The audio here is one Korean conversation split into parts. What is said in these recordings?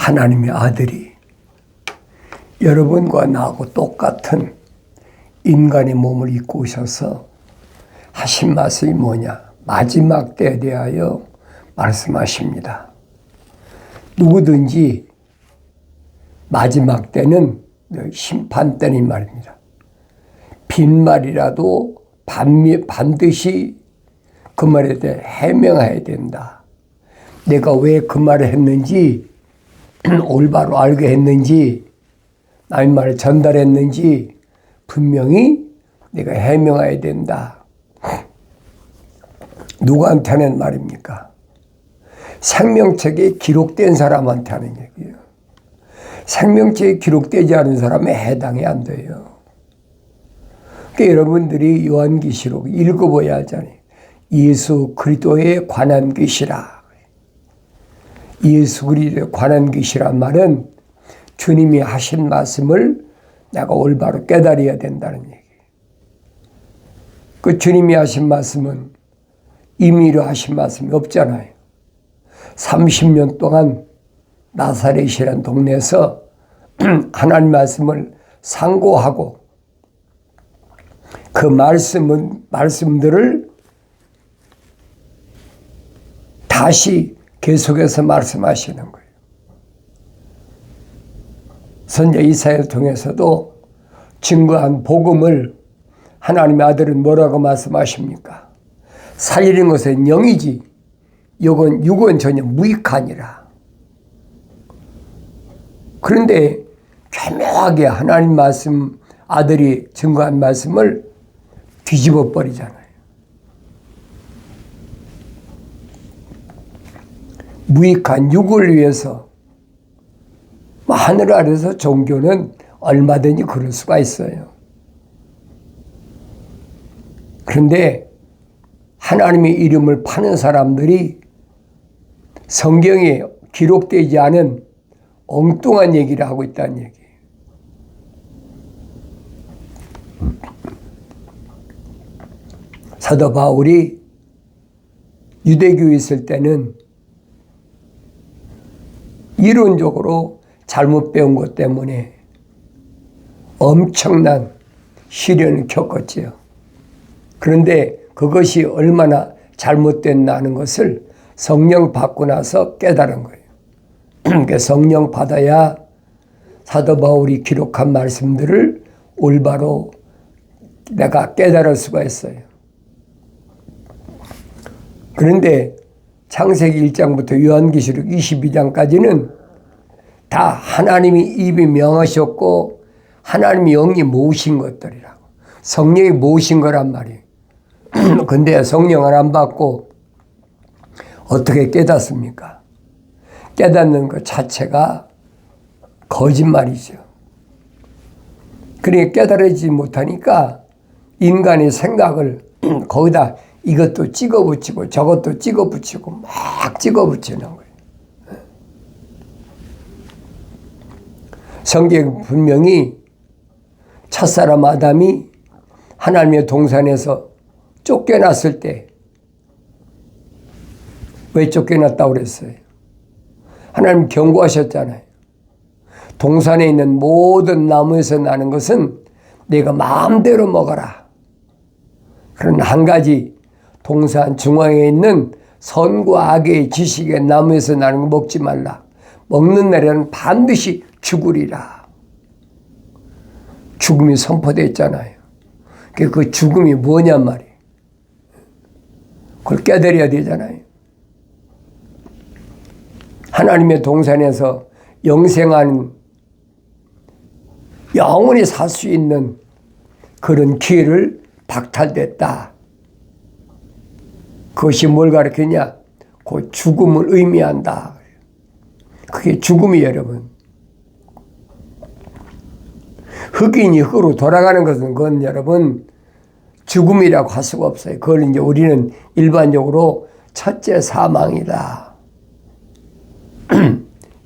하나님의 아들이 여러분과 나하고 똑같은 인간의 몸을 입고 오셔서 하신 말씀이 뭐냐? 마지막 때에 대하여 말씀하십니다. 누구든지 마지막 때는 심판 때는 말입니다. 빈말이라도 반드시 그 말에 대해 해명해야 된다. 내가 왜 그 말을 했는지, 올바로 알게 했는지, 남의 말을 전달했는지 분명히 내가 해명해야 된다. 누구한테 하는 말입니까? 생명책에 기록된 사람한테 하는 얘기예요. 생명책에 기록되지 않은 사람에 해당이 안 돼요. 그러니까 여러분들이 요한계시록 읽어봐야 하잖아요. 예수 그리스도에 관한 것이라. 예수 그리스도에 관한 것이란 말은 주님이 하신 말씀을 내가 올바로 깨달아야 된다는 얘기예요. 그 주님이 하신 말씀은 임의로 하신 말씀이 없잖아요. 30년 동안 나사렛이라는 동네에서 하나님 말씀을 상고하고 그 말씀들을 다시 계속해서 말씀하시는 거예요. 선지자 이사야를 통해서도 증거한 복음을 하나님의 아들은 뭐라고 말씀하십니까? 살리는 것은 영이지 육은 전혀 무익하니라. 그런데 교묘하게 하나님 말씀, 아들이 증거한 말씀을 뒤집어 버리잖아요. 무익한 육을 위해서 하늘 아래서 종교는 얼마든지 그럴 수가 있어요. 그런데 하나님의 이름을 파는 사람들이 성경에 기록되지 않은 엉뚱한 얘기를 하고 있다는 얘기예요. 사도 바울이 유대교에 있을 때는 이론적으로 잘못 배운 것 때문에 엄청난 시련을 겪었지요. 그런데 그것이 얼마나 잘못됐나는 것을 성령 받고 나서 깨달은 거예요. 그러니까 성령 받아야 사도 바울이 기록한 말씀들을 올바로 내가 깨달을 수가 있어요. 그런데 창세기 1장부터 요한계시록 22장까지는 다 하나님이 입이 명하셨고 하나님이 영이 모으신 것들이라고. 성령이 모으신 거란 말이에요. 근데 성령을 안 받고 어떻게 깨닫습니까? 깨닫는 것 자체가 거짓말이죠. 그러니까 깨달지 못하니까 인간의 생각을 거기다 이것도 찍어붙이고 저것도 찍어붙이고 막 찍어붙이는 거예요. 성경 분명히 첫사람 아담이 하나님의 동산에서 쫓겨났을 때 왜 쫓겨났다고 그랬어요? 하나님 경고하셨잖아요. 동산에 있는 모든 나무에서 나는 것은 내가 마음대로 먹어라. 그러나 한 가지 동산 중앙에 있는 선과 악의 지식의 나무에서 나는 거 먹지 말라. 먹는 날에는 반드시 죽으리라. 죽음이 선포됐잖아요. 그 죽음이 뭐냔 말이에요. 그걸 깨달아야 되잖아요. 하나님의 동산에서 영생하는 영원히 살 수 있는 그런 기회를 박탈됐다. 그것이 뭘 가르치냐? 그 죽음을 의미한다. 그게 죽음이에요, 여러분. 흑인이 흑으로 돌아가는 것은 그건 여러분 죽음이라고 할 수가 없어요. 그걸 이제 우리는 일반적으로 첫째 사망이다.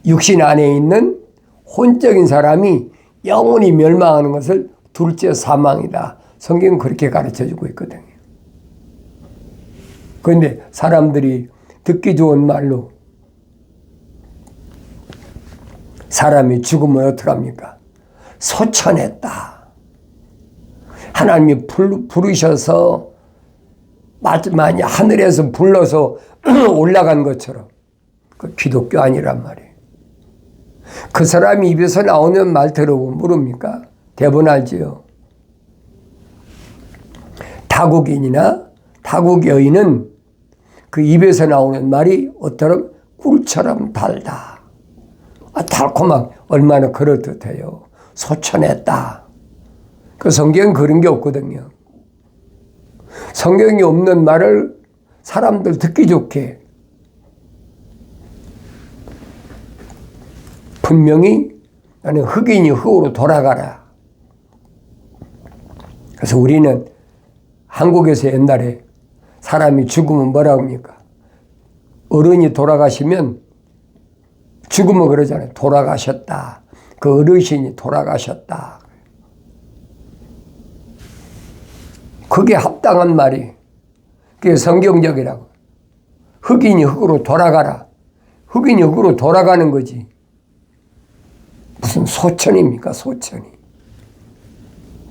육신 안에 있는 혼적인 사람이 영원히 멸망하는 것을 둘째 사망이다. 성경은 그렇게 가르쳐주고 있거든요. 그런데 사람들이 듣기 좋은 말로 사람이 죽으면 어떡합니까? 소천했다. 하나님이 부르셔서 마지막에 하늘에서 불러서 올라간 것처럼 그 기독교 아니란 말이에요. 그 사람이 입에서 나오는 말 들어보면 모릅니까? 대부분 알지요. 타국인이나 타국 여인은 그 입에서 나오는 말이 어떠럼 꿀처럼 달다. 달콤하게 얼마나 그럴듯해요. 소천했다. 그 성경은 그런 게 없거든요. 성경이 없는 말을 사람들 듣기 좋게 분명히 나는 흑인이 흑으로 돌아가라. 그래서 우리는 한국에서 옛날에 사람이 죽으면 뭐라고 합니까? 어른이 돌아가시면 죽으면 그러잖아요. 돌아가셨다. 그 어르신이 돌아가셨다. 그게 합당한 말이, 그게 성경적이라고. 흑인이 흑으로 돌아가라. 흑인이 흑으로 돌아가는 거지. 무슨 소천입니까? 소천이.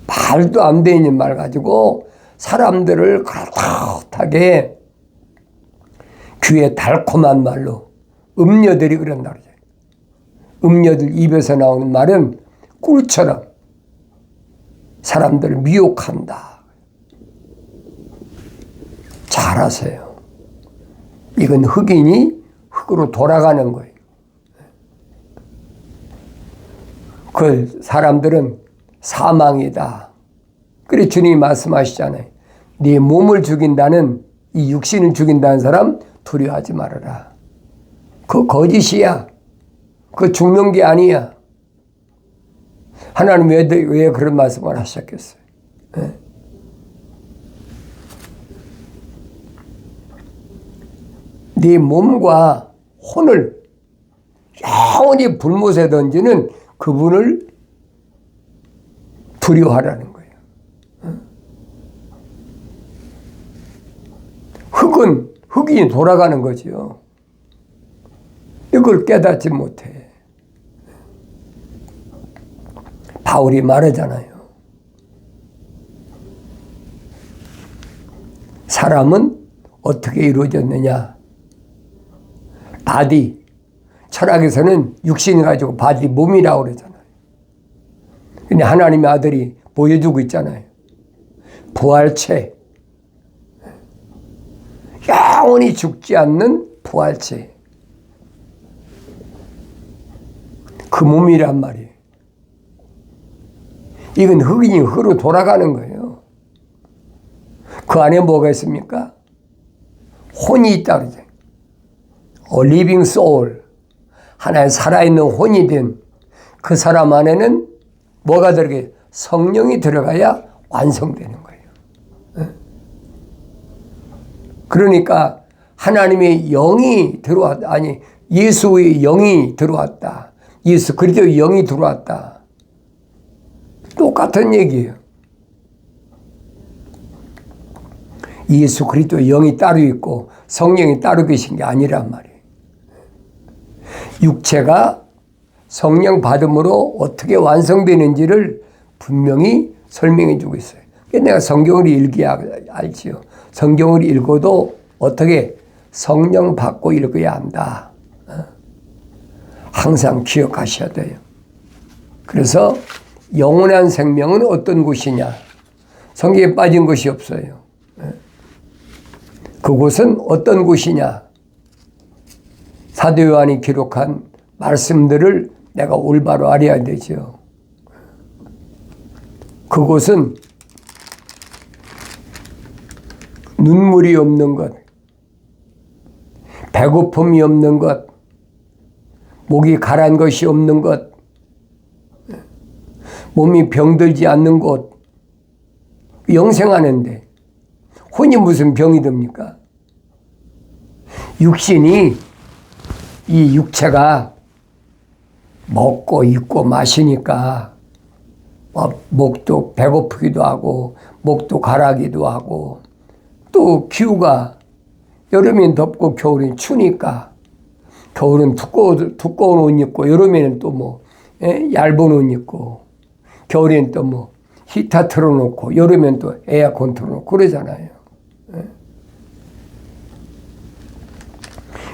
말도 안 되는 말 가지고 사람들을 그렇게 귀에 달콤한 말로 음녀들이 그런다 그러죠. 음녀들 입에서 나오는 말은 꿀처럼 사람들을 미혹한다. 잘하세요. 이건 흑인이 흑으로 돌아가는 거예요. 그 사람들은 사망이다. 그래 주님이 말씀하시잖아요. 네 몸을 죽인다는, 이 육신을 죽인다는 사람 두려워하지 말아라. 그거 거짓이야. 그거 죽는 게 아니야. 하나님 왜 그런 말씀을 하셨겠어요? 네. 네 몸과 혼을 영원히 불못에 던지는 그분을 두려워하라는 거예요. 흑인이 돌아가는 거지요. 이걸 깨닫지 못해. 바울이 말하잖아요. 사람은 어떻게 이루어졌느냐? 바디. 철학에서는 육신을 가지고 바디, 몸이라고 그러잖아요. 근데 하나님의 아들이 보여주고 있잖아요. 부활체. 영원히 죽지 않는 부활체. 그 몸이란 말이에요. 이건 흑인이 흑으로 돌아가는 거예요. 그 안에 뭐가 있습니까? 혼이 있다 그러죠. living soul. 하나의 살아있는 혼이 된 그 사람 안에는 뭐가 들어가요? 성령이 들어가야 완성되는 거예요. 그러니까 하나님의 영이 들어왔다. 아니, 예수의 영이 들어왔다. 예수 그리스도의 영이 들어왔다. 똑같은 얘기예요. 예수 그리스도의 영이 따로 있고 성령이 따로 계신 게 아니란 말이에요. 육체가 성령 받음으로 어떻게 완성되는지를 분명히 설명해 주고 있어요. 내가 성경을 읽어야 알지요. 성경을 읽어도 어떻게 성령 받고 읽어야 한다. 항상 기억하셔야 돼요. 그래서 영원한 생명은 어떤 곳이냐? 성경에 빠진 것이 없어요. 그곳은 어떤 곳이냐? 사도 요한이 기록한 말씀들을 내가 올바로 알아야 되죠. 그곳은 눈물이 없는 것, 배고픔이 없는 것, 목이 가란 것이 없는 것, 몸이 병들지 않는 곳, 영생하는데 혼이 무슨 병이 듭니까? 육신이, 이 육체가 먹고 입고 마시니까 목도 배고프기도 하고 목도 가라기도 하고 또 기후가 여름엔 덥고 겨울엔 추니까 겨울은 두꺼운 옷 입고, 여름에는 또 뭐, 얇은 옷 입고, 겨울에는 또 뭐, 히터 틀어놓고, 여름엔 또 에어컨 틀어놓고, 그러잖아요.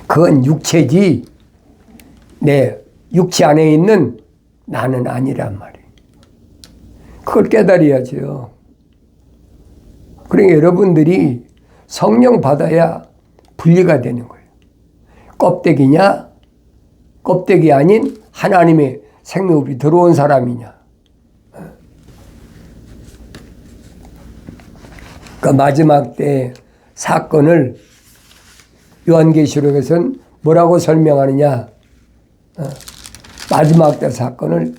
그건 육체지, 내 육체 안에 있는 나는 아니란 말이에요. 그걸 깨달아야죠. 그러니까 여러분들이 성령 받아야 분리가 되는 거예요. 껍데기냐, 껍데기 아닌 하나님의 생명이 들어온 사람이냐. 그 마지막 때 사건을 요한계시록에서는 뭐라고 설명하느냐. 마지막 때 사건을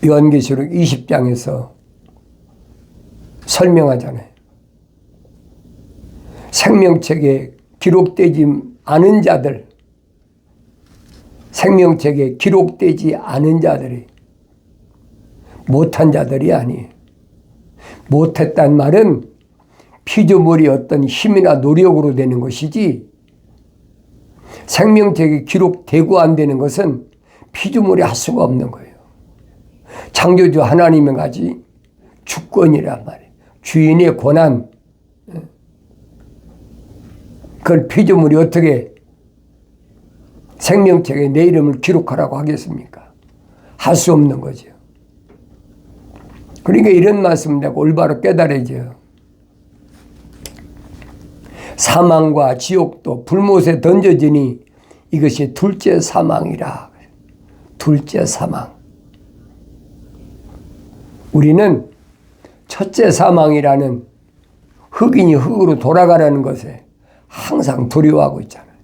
요한계시록 20장에서 설명하잖아요. 생명책에 기록되지 않은 자들, 생명책에 기록되지 않은 자들이 못한 자들이 아니에요. 못했단 말은 피조물이 어떤 힘이나 노력으로 되는 것이지, 생명책에 기록되고 안 되는 것은 피조물이 할 수가 없는 거예요. 창조주 하나님의 가지 주권이란 말이에요. 주인의 권한. 그걸 피조물이 어떻게 생명책에 내 이름을 기록하라고 하겠습니까? 할 수 없는 거죠. 그러니까 이런 말씀을 내가 올바로 깨달아져요. 사망과 지옥도 불못에 던져지니 이것이 둘째 사망이라. 둘째 사망. 우리는 첫째 사망이라는 흑인이 흑으로 돌아가라는 것에 항상 두려워하고 있잖아요.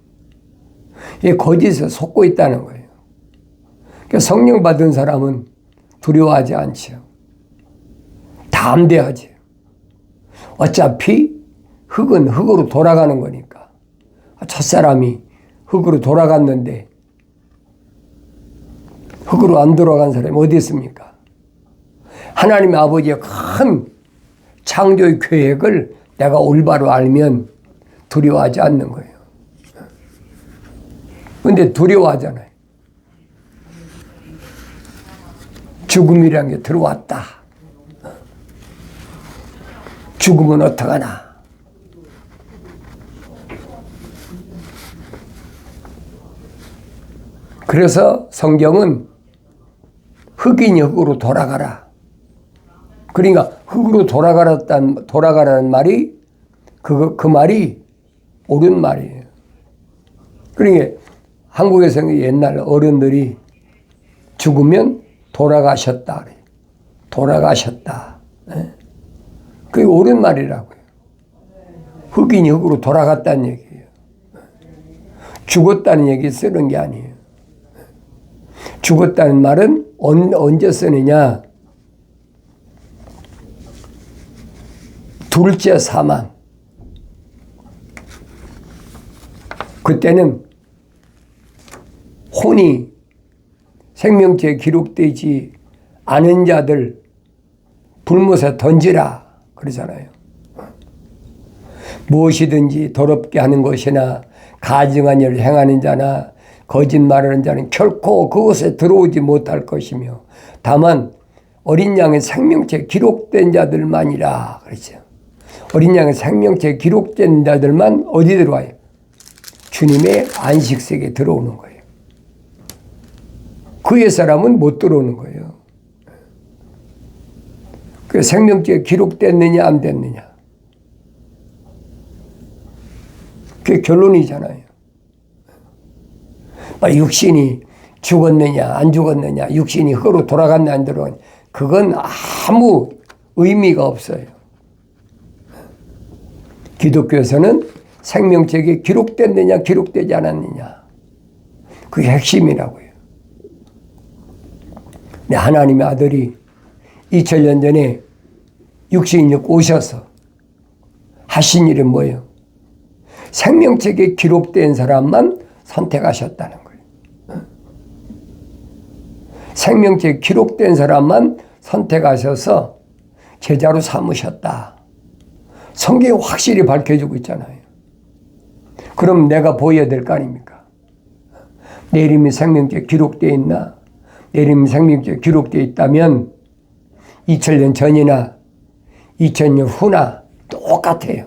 이게 거짓에 속고 있다는 거예요. 그러니까 성령 받은 사람은 두려워하지 않죠. 담대하지. 어차피 흑은 흑으로 돌아가는 거니까. 첫사람이 흑으로 돌아갔는데 흑으로 안 돌아간 사람이 어디 있습니까? 하나님의 아버지의 큰 창조의 계획을 내가 올바로 알면 두려워하지 않는 거예요. 그런데 두려워하잖아요. 죽음이란 게 들어왔다. 죽으면 어떡하나. 그래서 성경은 흑인이 흑으로 돌아가라. 그러니까 흑으로 돌아가라는 말이 그 말이 옳은 말이에요. 그러니까 한국에서 옛날 어른들이 죽으면 돌아가셨다. 돌아가셨다. 그게 옳은 말이라고요. 흑인이 흑으로 돌아갔다는 얘기예요. 죽었다는 얘기 쓰는 게 아니에요. 죽었다는 말은 언제 쓰느냐? 둘째 사망. 그때는 혼이 생명체에 기록되지 않은 자들 불못에 던지라 그러잖아요. 무엇이든지 더럽게 하는 것이나 가증한 일을 행하는 자나 거짓말하는 자는 결코 그곳에 들어오지 못할 것이며 다만 어린 양의 생명체에 기록된 자들만이라 그랬죠. 어린 양의 생명체에 기록된 자들만 어디 들어와요? 주님의 안식세계에 들어오는 거예요. 그의 사람은 못 들어오는 거예요. 그 생명체에 기록됐느냐 안 됐느냐. 그게 결론이잖아요. 육신이 죽었느냐 안 죽었느냐, 육신이 흙으로 돌아갔느냐 안 돌아갔느냐, 그건 아무 의미가 없어요. 기독교에서는 생명책에 기록됐느냐 기록되지 않았느냐, 그게 핵심이라고요. 하나님의 아들이 2000년 전에 육신이 오셔서 하신 일은 뭐예요? 생명책에 기록된 사람만 선택하셨다는 거예요. 생명책에 기록된 사람만 선택하셔서 제자로 삼으셨다. 성경이 확실히 밝혀주고 있잖아요. 그럼 내가 보여야 될 거 아닙니까? 내 이름이 생명책에 기록되어 있나? 내 이름이 생명책에 기록되어 있다면 2000년 전이나 2000년 후나 똑같아요.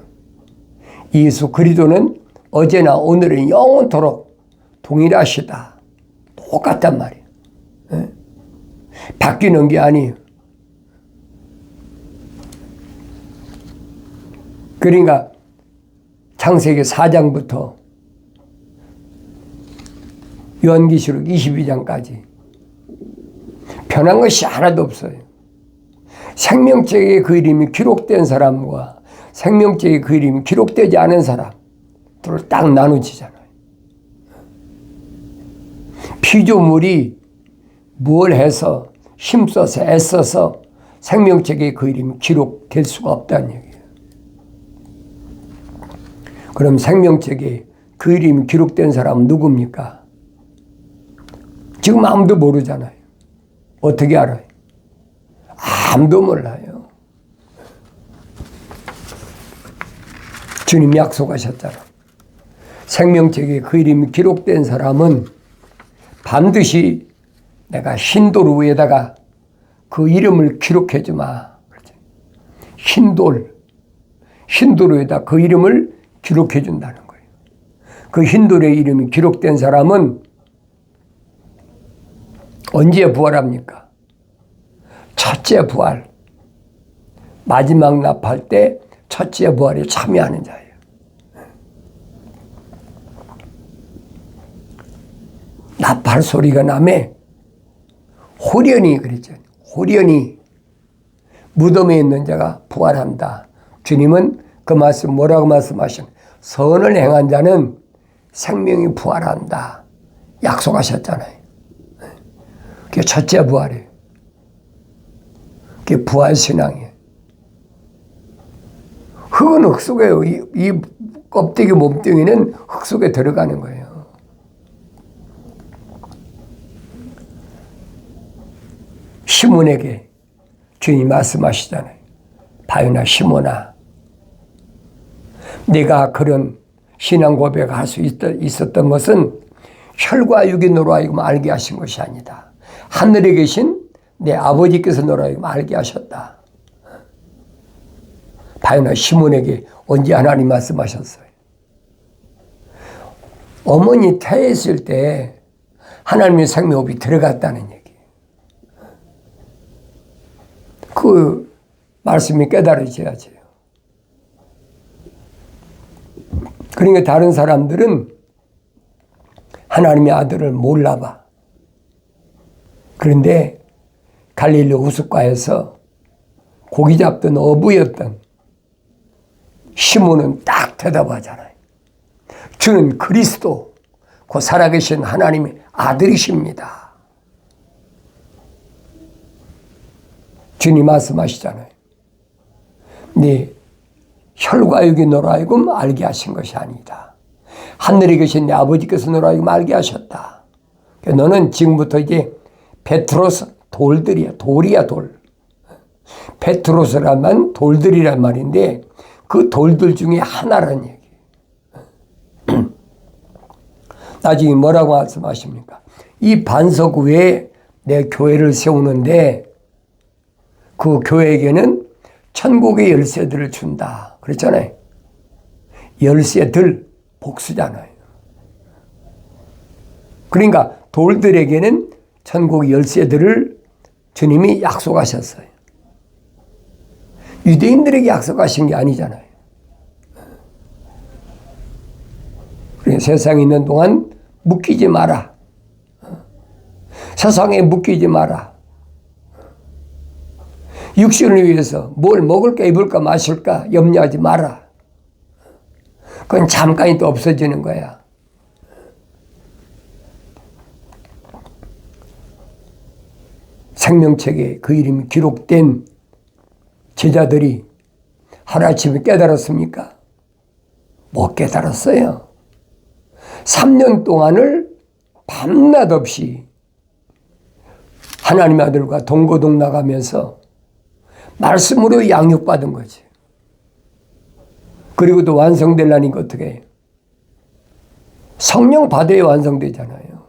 예수 그리스도는 어제나 오늘은 영원토록 동일하시다. 똑같단 말이에요. 네? 바뀌는 게 아니에요. 그러니까 창세기 4장부터 요한계시록 22장까지 변한 것이 하나도 없어요. 생명책에 그 이름이 기록된 사람과 생명책에 그 이름이 기록되지 않은 사람들을 딱 나누지잖아요. 피조물이 뭘 해서 힘써서 애써서 생명책에 그 이름이 기록될 수가 없다는 얘기예요. 그럼 생명책에 그 이름이 기록된 사람은 누굽니까? 지금 아무도 모르잖아요. 어떻게 알아요? 아무도 몰라요. 주님이 약속하셨잖아. 생명책에 그 이름이 기록된 사람은 반드시 내가 흰돌 위에다가 그 이름을 기록해 주마. 흰돌 위에다 그 이름을 기록해 준다는 거예요. 그 흰돌의 이름이 기록된 사람은 언제 부활합니까? 첫째 부활. 마지막 납할 때 첫째 부활에 참여하는 자예요. 납할 소리가 나매 호련히 그랬죠. 호련히 무덤에 있는 자가 부활한다. 주님은 그 말씀 뭐라고 말씀하신? 선을 행한 자는 생명이 부활한다. 약속하셨잖아요. 그게 첫째 부활이에요. 그게 부활신앙이에요. 흙은 흙 속에요. 이 껍데기 몸뚱이는 흙 속에 들어가는 거예요. 시몬에게 주님이 말씀하시잖아요. 바요나 시몬아, 네가 그런 신앙 고백을 할 수 있었던 것은 혈과 육이 너로 하여금 알게 하신 것이 아니다. 하늘에 계신 내 아버지께서 너로 하여금 알게 하셨다. 바요나 시몬에게 언제 하나님 말씀하셨어요? 어머니 태했을 때 하나님의 생명호흡이 들어갔다는 얘기예요. 그 말씀이 깨달아져야죠. 그러니까 다른 사람들은 하나님의 아들을 몰라봐. 그런데 갈릴리 호숫가에서 고기 잡던 어부였던 시몬은 딱 대답하잖아요. 주는 그리스도, 그 살아계신 하나님의 아들이십니다. 주님 말씀하시잖아요. 네 혈과 육이 너로 하여금 알게 하신 것이 아니다. 하늘에 계신 내 아버지께서 너로 하여금 알게 하셨다. 너는 지금부터 이제 베트로스 돌들이야. 돌이야 돌. 베트로스라면 돌들이란 말인데 그 돌들 중에 하나라는 얘기예요. 나중에 뭐라고 말씀하십니까? 이 반석 위에 내 교회를 세우는데 그 교회에게는 천국의 열쇠들을 준다. 그랬잖아요. 열쇠들, 복수잖아요. 그러니까 돌들에게는 천국의 열쇠들을 주님이 약속하셨어요. 유대인들에게 약속하신 게 아니잖아요. 그러니까 세상에 있는 동안 묶이지 마라. 세상에 묶이지 마라. 육신을 위해서 뭘 먹을까 입을까 마실까 염려하지 마라. 그건 잠깐이 또 없어지는 거야. 생명책에 그 이름이 기록된 제자들이 하루아침에 깨달았습니까? 못 깨달았어요. 3년 동안을 밤낮 없이 하나님의 아들과 동거동 나가면서 말씀으로 양육받은 거지. 그리고 또 완성되려니까 어떻게 해요? 성령 받아야 완성되잖아요.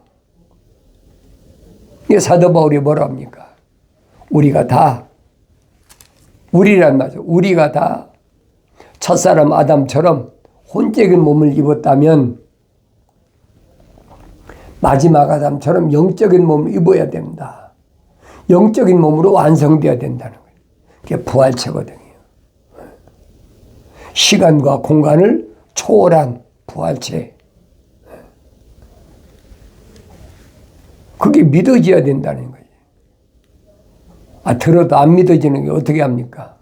이게 사도 바울이 뭐라 합니까? 우리가 다, 우리란 말이죠. 우리가 다 첫사람 아담처럼 혼적인 몸을 입었다면 마지막 아담처럼 영적인 몸을 입어야 된다. 영적인 몸으로 완성되어야 된다는 거예요. 그게 부활체거든요. 시간과 공간을 초월한 부활체. 그게 믿어져야 된다는 거예요. 들어도 안 믿어지는 게 어떻게 합니까?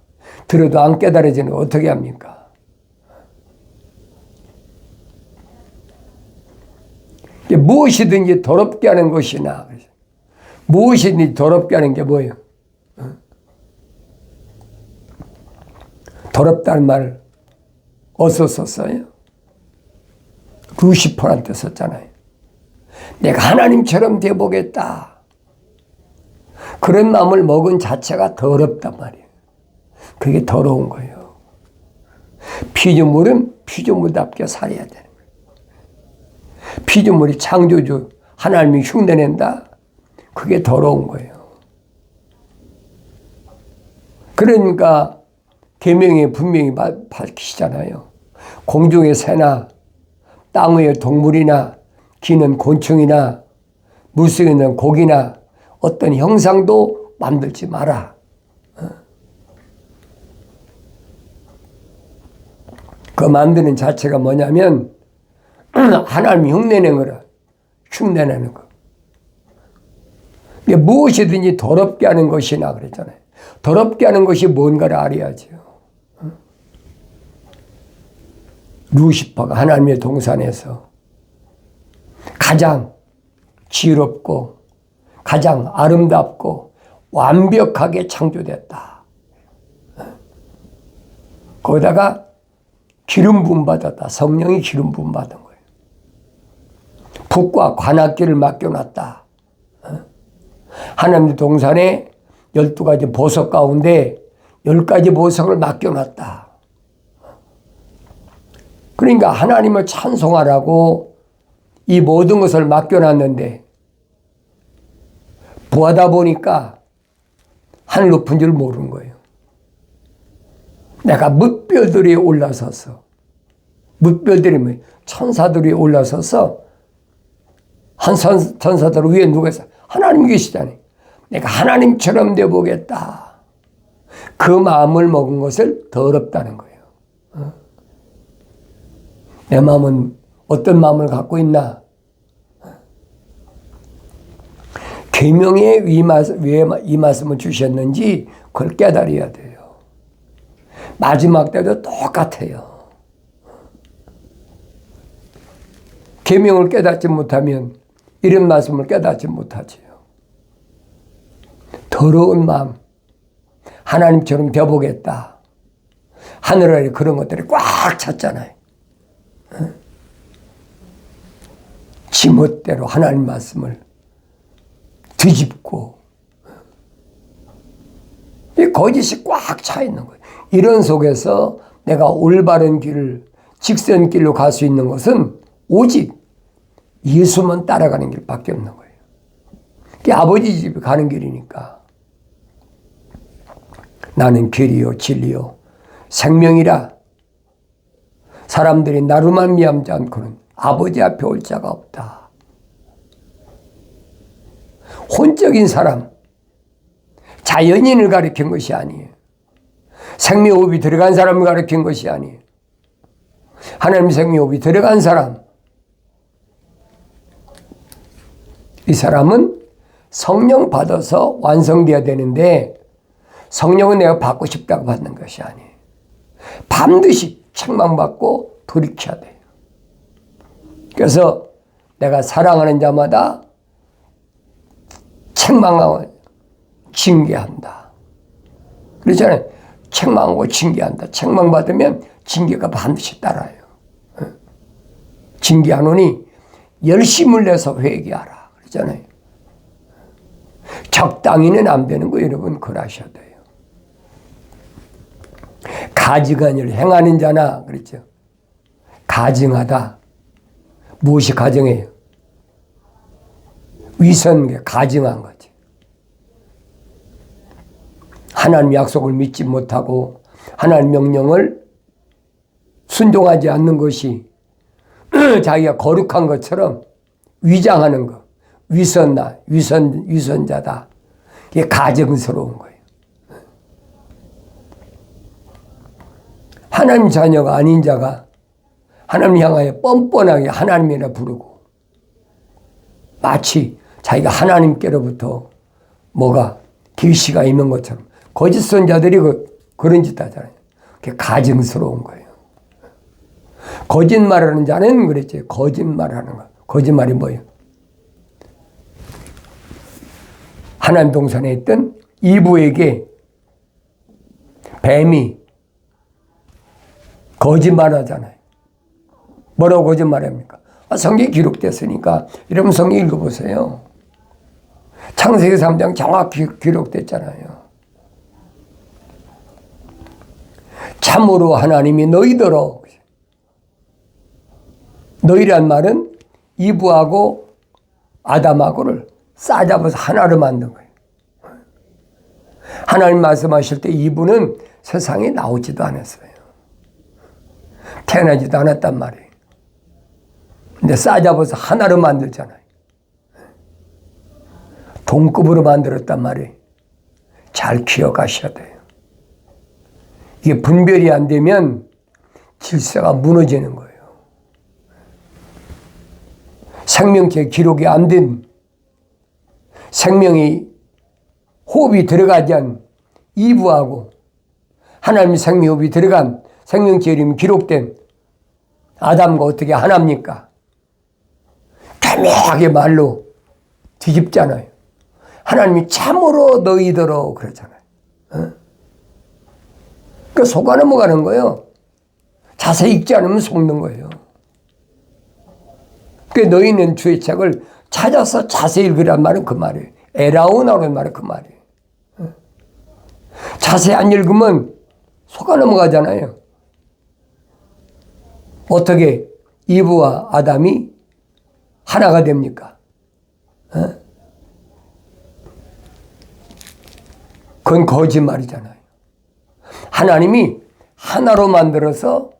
들어도 안 깨달아지는 게 어떻게 합니까? 무엇이든지 더럽게 하는 것이나, 무엇이든지 더럽게 하는 게 뭐예요? 더럽다는 말을 어디서 썼어요? 루시퍼한테 썼잖아요. 내가 하나님처럼 되어보겠다. 그런 마음을 먹은 자체가 더럽단 말이에요. 그게 더러운 거예요. 피조물은 피조물답게 살아야 되는 거예요. 피조물이 창조주 하나님이 흉내낸다? 그게 더러운 거예요. 그러니까 계명에 분명히 밝히시잖아요. 공중의 새나 땅 위의 동물이나 기는 곤충이나 물속에 있는 고기나 어떤 형상도 만들지 마라. 그 만드는 자체가 뭐냐면 하나님이 흉내내는 거라. 흉내내는 거. 무엇이든지 더럽게 하는 것이나 그랬잖아요. 더럽게 하는 것이 뭔가를 알아야죠. 루시퍼가 하나님의 동산에서 가장 지혜롭고 가장 아름답고 완벽하게 창조됐다. 거기다가 기름 부음 받았다. 성령이 기름 부음 받은 거예요. 북과 관악기를 맡겨놨다. 하나님의 동산에 12가지 보석 가운데 10가지 보석을 맡겨놨다. 그러니까 하나님을 찬송하라고 이 모든 것을 맡겨놨는데 부하다 보니까 하늘 높은 줄 모르는 거예요. 내가 뭇별들이 올라서서 뭇별들이 뭐 천사들이 올라서서 한 천사들 위에 누가 있어? 하나님 계시다니. 내가 하나님처럼 되어보겠다. 그 마음을 먹은 것을 더럽다는 거예요. 내 마음은 어떤 마음을 갖고 있나? 계명에 왜 이 말씀을 주셨는지 그걸 깨달아야 돼요. 마지막 때도 똑같아요. 계명을 깨닫지 못하면 이런 말씀을 깨닫지 못하지요. 더러운 마음, 하나님처럼 되어보겠다. 하늘 아래 그런 것들이 꽉 찼잖아요. 지멋대로 하나님 말씀을 뒤집고 이 거짓이 꽉 차 있는 거예요. 이런 속에서 내가 올바른 길을 직선길로 갈 수 있는 것은 오직 예수만 따라가는 길밖에 없는 거예요. 그게 아버지 집에 가는 길이니까. 나는 길이요 진리요 생명이라. 사람들이 나로만 미암지 않고는 아버지 앞에 올 자가 없다. 혼적인 사람, 자연인을 가리킨 것이 아니에요. 생명호흡이 들어간 사람을 가리킨 것이 아니에요. 하나님 생명호흡이 들어간 사람, 이 사람은 성령 받아서 완성되어야 되는데 성령은 내가 받고 싶다고 받는 것이 아니에요. 반드시 책망받고 돌이켜야 돼요. 그래서 내가 사랑하는 자마다 책망하고 징계한다. 그렇잖아요. 책망하고 징계한다. 책망받으면 징계가 반드시 따라요. 징계하노니 열심을 내서 회개하라. 그러잖아요. 적당히는 안 되는 거 여러분 그걸 아셔야 돼요. 가증한 일을 행하는 자나 그렇죠. 가증하다. 무엇이 가정이에요? 위선, 가증한 거지. 하나님 약속을 믿지 못하고 하나님 명령을 순종하지 않는 것이 자기가 거룩한 것처럼 위장하는 거. 위선자다. 이게 가증스러운 거예요. 하나님 자녀가 아닌 자가 하나님 향하여 뻔뻔하게 하나님이라 부르고 마치 자기가 하나님께로부터 뭐가 계시가 있는 것처럼 거짓 선자들이 그런 짓 하잖아요. 그게 가증스러운 거예요. 거짓말하는 자는 그랬지. 거짓말하는 거. 거짓말이 뭐예요? 하나님 동산에 있던 이브에게 뱀이 거짓말하잖아요. 뭐라고 거짓말합니까? 성경에 기록됐으니까 여러분 성경 읽어보세요. 창세기 3장 정확히 기록됐잖아요. 참으로 하나님이 너희더러, 너희란 말은 이브하고 아담하고를 싸잡아서 하나로 만든 거예요. 하나님 말씀하실 때 이브는 세상에 나오지도 않았어요. 태어나지도 않았단 말이에요. 근데 싸잡아서 하나로 만들잖아요. 동급으로 만들었단 말이에요. 잘 기억하셔야 돼요. 이게 분별이 안 되면 질서가 무너지는 거예요. 생명체 기록이 안 된, 생명이 호흡이 들어가지 않은 이브하고 하나님의 생명호흡이 들어간 생명체 이름이 기록된 아담과 어떻게 하나입니까? 애매하게 말로 뒤집잖아요. 하나님이 참으로 너희더러 그러잖아요. 그러니까 속아 넘어가는 거예요. 자세히 읽지 않으면 속는 거예요. 그러니까 너희는 주의 책을 찾아서 자세히 읽으란 말은 그 말이에요. 에라우나라는 말은 그 말이에요. 자세히 안 읽으면 속아 넘어가잖아요. 어떻게 이브와 아담이 하나가 됩니까? 그건 거짓말이잖아요. 하나님이 하나로 만들어서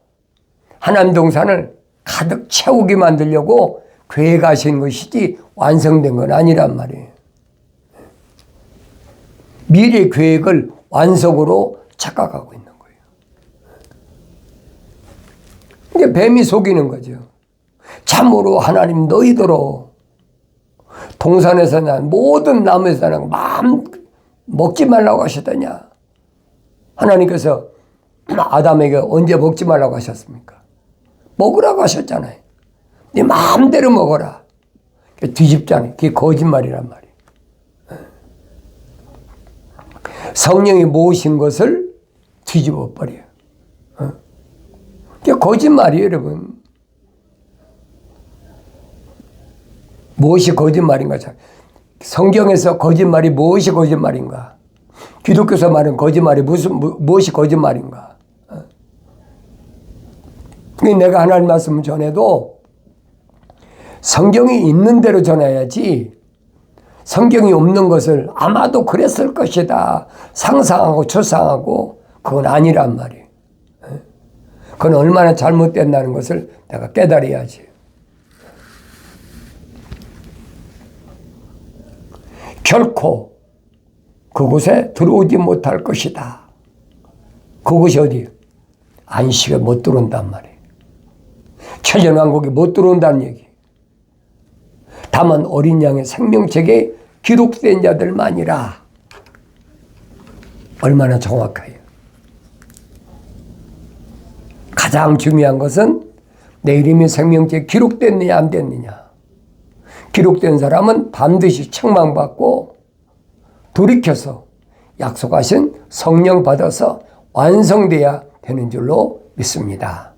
하나님 동산을 가득 채우게 만들려고 계획하신 것이지 완성된 건 아니란 말이에요. 미래 계획을 완성으로 착각하고 있는 거예요. 이게 뱀이 속이는 거죠. 참으로 하나님 너희더러 동산에서 난 모든 나무에서 난 마음 먹지 말라고 하셨더냐. 하나님께서 아담에게 언제 먹지 말라고 하셨습니까? 먹으라고 하셨잖아요. 네 마음대로 먹어라. 뒤집잖아요. 그게 거짓말이란 말이에요. 성령이 모으신 것을 뒤집어 버려요. 그게 거짓말이에요, 여러분. 무엇이 거짓말인가? 성경에서 거짓말이 무엇이 거짓말인가? 기독교에서 말하는 거짓말이 무엇이 거짓말인가? 내가 하나님 말씀을 전해도 성경이 있는 대로 전해야지 성경이 없는 것을 아마도 그랬을 것이다 상상하고 추상하고 그건 아니란 말이에요. 그건 얼마나 잘못된다는 것을 내가 깨달아야지. 결코 그곳에 들어오지 못할 것이다. 그곳이 어디예요? 안식에 못 들어온단 말이에요. 천년왕국에 못 들어온다는 얘기. 다만 어린 양의 생명책에 기록된 자들만이라. 얼마나 정확해요. 가장 중요한 것은 내 이름이 생명책에 기록됐느냐 안 됐느냐. 기록된 사람은 반드시 책망받고 돌이켜서 약속하신 성령 받아서 완성돼야 되는 줄로 믿습니다.